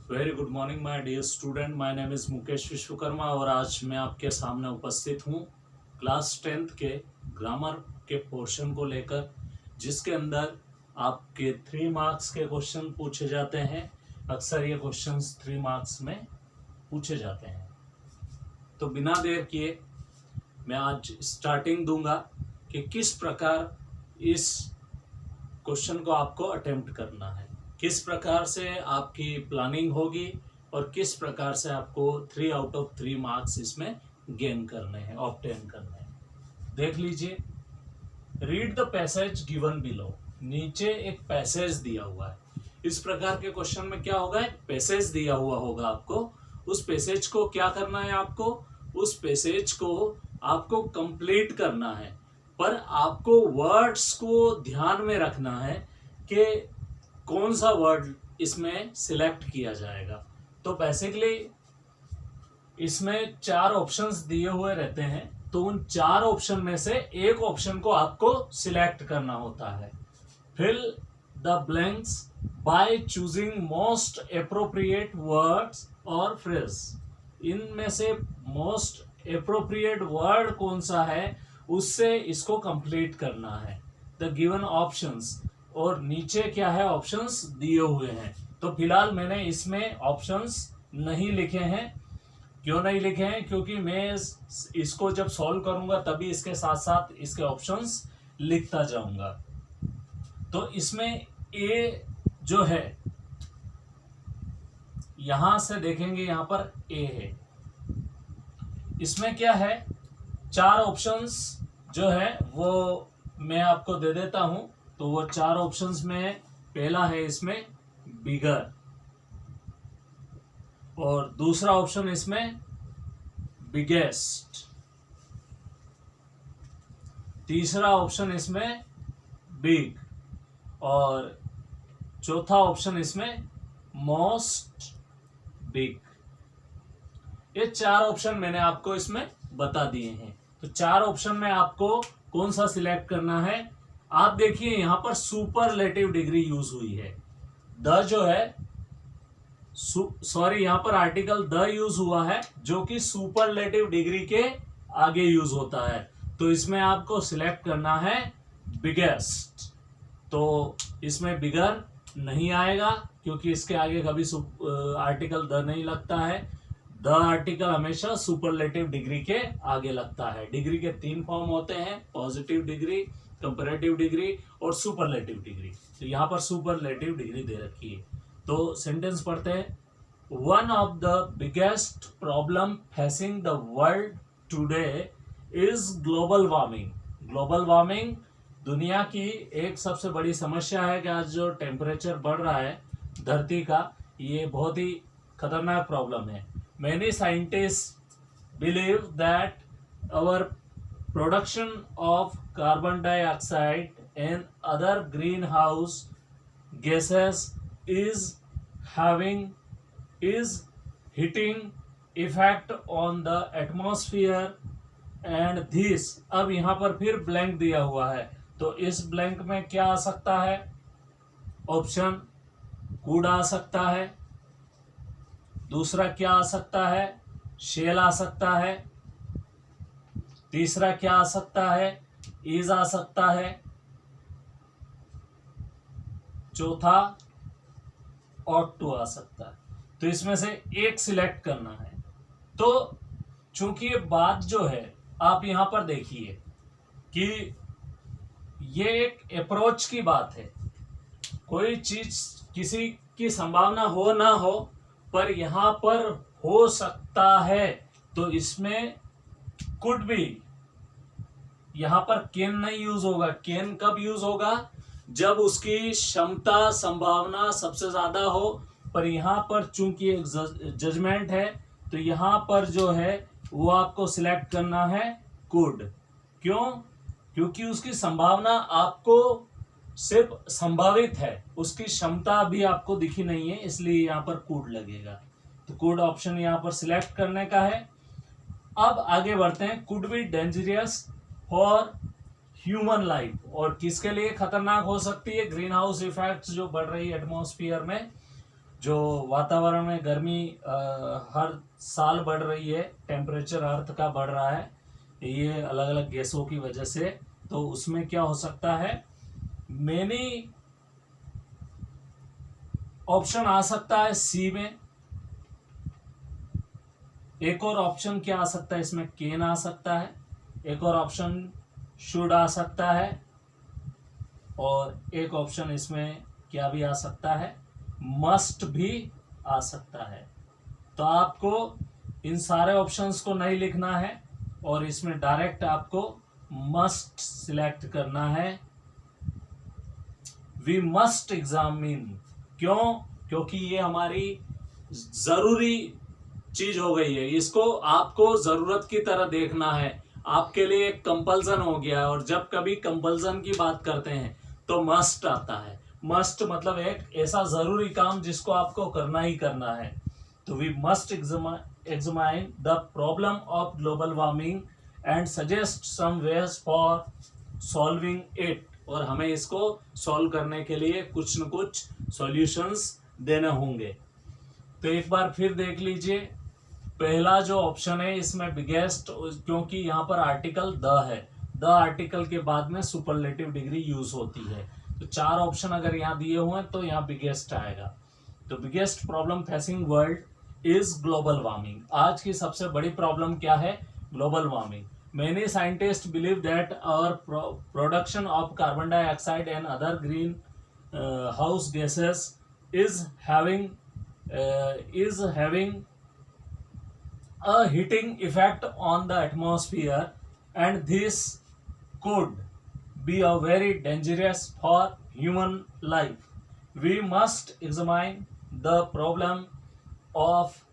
Very good morning my dear student, my name is Mukesh Vishwakarma और आज मैं आपके सामने उपस्थित हूँ क्लास 10th के ग्रामर के पोर्शन को लेकर, जिसके अंदर आपके 3 मार्क्स के क्वेश्चन पूछे जाते हैं। अक्सर ये क्वेश्चंस 3 मार्क्स में पूछे जाते हैं। तो बिना देर किए मैं आज स्टार्टिंग दूंगा कि किस प्रकार इस क्वेश्चन को आपको अटेम्प्ट करना है, किस प्रकार से आपकी प्लानिंग होगी और किस प्रकार से आपको 3 आउट ऑफ 3 मार्क्स इसमें गेन करने हैं, ऑब्टेन करने हैं। देख लीजिए, read the passage given below. नीचे एक पैसेज दिया हुआ है। इस प्रकार के क्वेश्चन में क्या होगा, एक पैसेज दिया हुआ होगा आपको। उस पैसेज को क्या करना है, उस पैसेज को आपको कंप्लीट करना है, पर आपको वर्ड्स को ध्यान में रखना है कि कौन सा वर्ड इसमें सिलेक्ट किया जाएगा। तो बेसिकली इसमें 4 ऑप्शंस दिए हुए रहते हैं, तो उन 4 ऑप्शन में से एक ऑप्शन को आपको सिलेक्ट करना होता है। Fill the blanks by choosing most appropriate words और फ्रेज। इनमें से मोस्ट एप्रोप्रिएट वर्ड कौन सा है, उससे इसको कंप्लीट करना है। द गिवन ऑप्शंस, और नीचे क्या है, ऑप्शंस दिए हुए हैं। तो फिलहाल मैंने इसमें ऑप्शंस नहीं लिखे हैं। क्यों नहीं लिखे हैं? क्योंकि मैं इसको जब सॉल्व करूंगा तभी इसके साथ साथ इसके ऑप्शंस लिखता जाऊंगा। तो इसमें ए जो है, यहां से देखेंगे, यहां पर ए है। इसमें क्या है, 4 ऑप्शंस जो है वो मैं आपको दे देता हूं। तो वो 4 ऑप्शंस में पहला है इसमें बिगर, और दूसरा ऑप्शन इसमें बिगेस्ट, तीसरा ऑप्शन इसमें बिग, और चौथा ऑप्शन इसमें मोस्ट बिग। ये 4 ऑप्शन मैंने आपको इसमें बता दिए हैं। तो 4 ऑप्शन में आपको कौन सा सिलेक्ट करना है। आप देखिए, यहां पर सुपरलेटिव डिग्री यूज हुई है। द जो है, सॉरी, यहां पर आर्टिकल द यूज हुआ है, जो कि सुपरलेटिव डिग्री के आगे यूज होता है। तो इसमें आपको सिलेक्ट करना है बिगेस्ट। तो इसमें बिगर नहीं आएगा, क्योंकि इसके आगे कभी आर्टिकल द नहीं लगता है। द आर्टिकल हमेशा सुपरलेटिव डिग्री के आगे लगता है। डिग्री के 3 फॉर्म होते हैं, पॉजिटिव डिग्री, कंपैरेटिव डिग्री और सुपरलेटिव डिग्री। तो यहाँ पर सुपरलेटिव डिग्री दे रखी है। तो सेंटेंस पढ़ते हैं। One of the biggest problem facing the world today is global warming. Global warming दुनिया की एक सबसे बड़ी समस्या है कि आज जो टेम्परेचर बढ़ रहा है धरती का, ये बहुत ही खतरनाक प्रॉब्लम है। Many scientist believe that our production of carbon dioxide and other greenhouse gases is hitting effect on the atmosphere and this। अब यहाँ पर फिर ब्लैंक दिया हुआ है, तो इस ब्लैंक में क्या आ सकता है, ऑप्शन कूड़ आ सकता है, दूसरा क्या आ सकता है, शेल आ सकता है, तीसरा क्या आ सकता है, इज आ सकता है, चौथा ऑट टू आ सकता है। तो इसमें से एक सिलेक्ट करना है। तो चूंकि ये बात जो है, आप यहां पर देखिए कि ये एक अप्रोच की बात है। कोई चीज किसी की संभावना हो ना हो, पर यहां पर हो सकता है, तो इसमें कुड बी, यहां पर कैन नहीं यूज होगा। कैन कब यूज होगा, जब उसकी क्षमता, संभावना सबसे ज्यादा हो। पर यहां पर चूंकि एक जजमेंट है, तो यहां पर जो है वो आपको सिलेक्ट करना है कुड। क्यों? क्योंकि उसकी संभावना आपको सिर्फ संभावित है, उसकी क्षमता भी आपको दिखी नहीं है, इसलिए यहां पर कुड लगेगा। तो कुड ऑप्शन यहां पर सिलेक्ट करने का है। अब आगे बढ़ते हैं। Could be dangerous for human life, और किसके लिए खतरनाक हो सकती है, ग्रीन हाउस इफेक्ट्स जो बढ़ रही है एटमॉस्फेयर में, जो वातावरण में गर्मी हर साल बढ़ रही है, टेम्परेचर अर्थ का बढ़ रहा है ये अलग अलग गैसों की वजह से, तो उसमें क्या हो सकता है, मेनी ऑप्शन आ सकता है सी में। एक और ऑप्शन क्या आ सकता है इसमें, कैन आ सकता है। एक और ऑप्शन शुड आ सकता है। और एक ऑप्शन इसमें क्या भी आ सकता है, मस्ट भी आ सकता है। तो आपको इन सारे ऑप्शंस को नहीं लिखना है और इसमें डायरेक्ट आपको मस्ट सिलेक्ट करना है। वी मस्ट एग्जामिन, क्यों, क्योंकि ये हमारी जरूरी चीज हो गई है, इसको आपको जरूरत की तरह देखना है, आपके लिए एक कंपल्सन हो गया है। और जब कभी कंपल्सन की बात करते हैं तो मस्ट आता है। मस्ट मतलब एक ऐसा जरूरी काम जिसको आपको करना ही करना है। तो we must examine the problem of global warming and suggest some ways for solving it. और हमें इसको सॉल्व करने के लिए कुछ न कुछ सॉल्यूशंस देने होंगे। तो एक बार फिर देख लीजिए, पहला जो ऑप्शन है इसमें बिगेस्ट, क्योंकि यहाँ पर आर्टिकल द है, द आर्टिकल के बाद में सुपरलेटिव डिग्री यूज होती है। तो 4 ऑप्शन अगर यहाँ दिए हुए हैं तो यहाँ बिगेस्ट आएगा। तो biggest problem facing world is global warming. आज की सबसे बड़ी प्रॉब्लम क्या है, global warming. Many scientists believe that our production of carbon dioxide and other green house gases is having a heating effect on the atmosphere, and this could be a very dangerous for human life. We must examine the problem of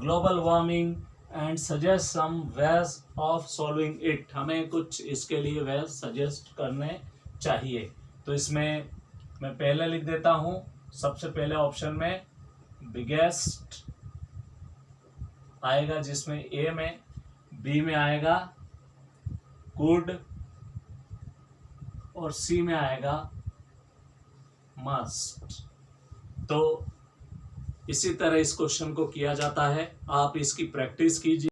global warming and suggest some ways of solving it. हमें कुछ इसके लिए veg suggest करने चाहिए। तो इसमें मैं पहले लिख देता हूं, सबसे पहले ऑप्शन में बिगेस्ट आएगा, जिसमें ए में, बी में आएगा कुड और सी में आएगा मस्ट। तो इसी तरह इस क्वेश्चन को किया जाता है। आप इसकी प्रैक्टिस कीजिए।